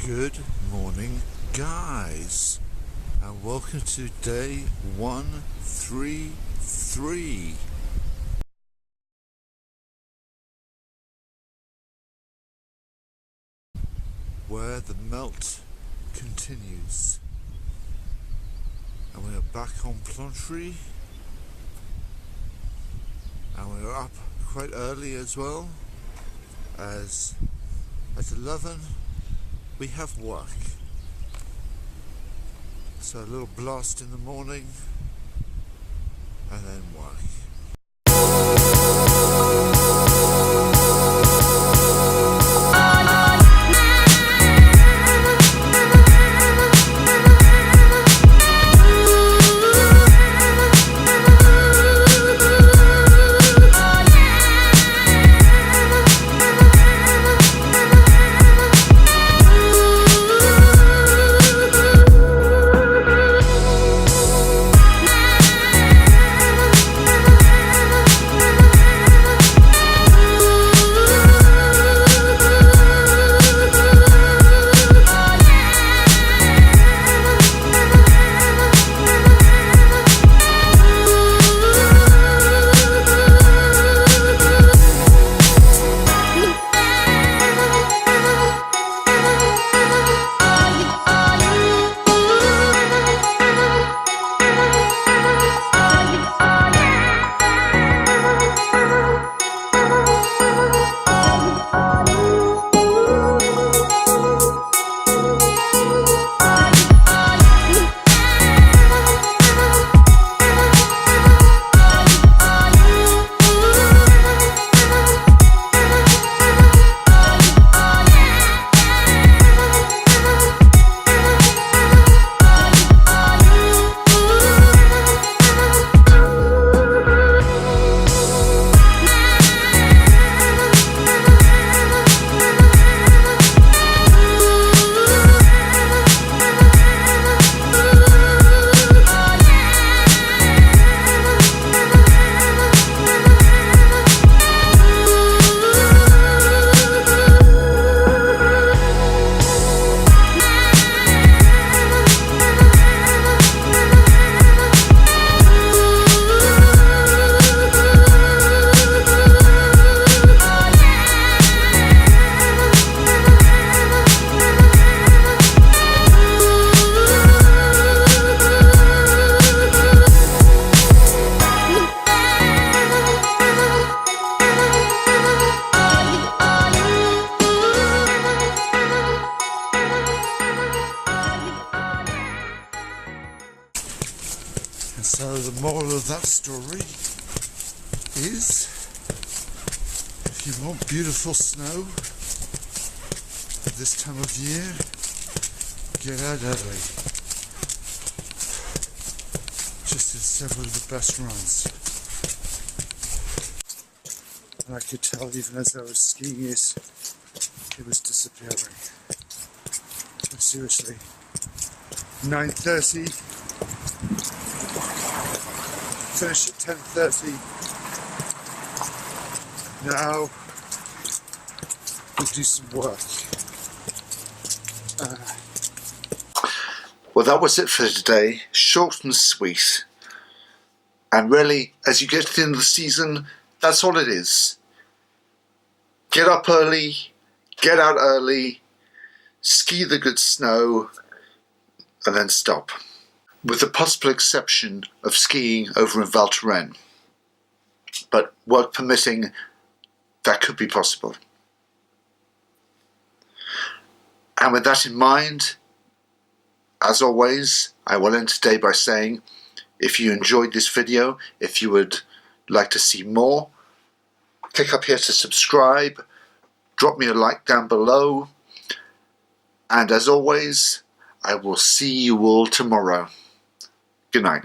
Good morning, guys, and welcome to day 133, where the melt continues, and we are back on Plantry, and we're up quite early as well, as at 11 we have work. So a little blast in the morning and then work. So the moral of that story is, if you want beautiful snow at this time of year, get out early. Just did several of the best runs. And I could tell even as I was skiing it was disappearing. But seriously, 9:30. Finish at 10:30. Now we'll do some work. Well, that was it for today. Short and sweet. And really, as you get to the end of the season, that's all it is. Get up early, get out early, ski the good snow, and then stop. With the possible exception of skiing over in Val Thorens. But work permitting, that could be possible. And with that in mind, as always, I will end today by saying, if you enjoyed this video, if you would like to see more, click up here to subscribe, drop me a like down below, and as always, I will see you all tomorrow. Good night.